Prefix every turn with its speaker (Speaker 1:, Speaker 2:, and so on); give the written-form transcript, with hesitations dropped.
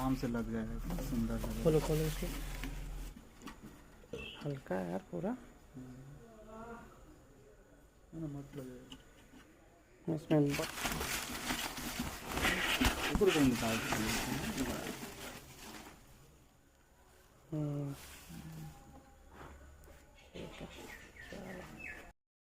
Speaker 1: आराम से लग जाएगा, बहुत सुंदर लगेगा।
Speaker 2: खोलो खोलो इसको, हल्का है यार पूरा,
Speaker 1: है ना, मस्त लगेगा।
Speaker 2: इसमें
Speaker 1: ऊपर कौन निकाल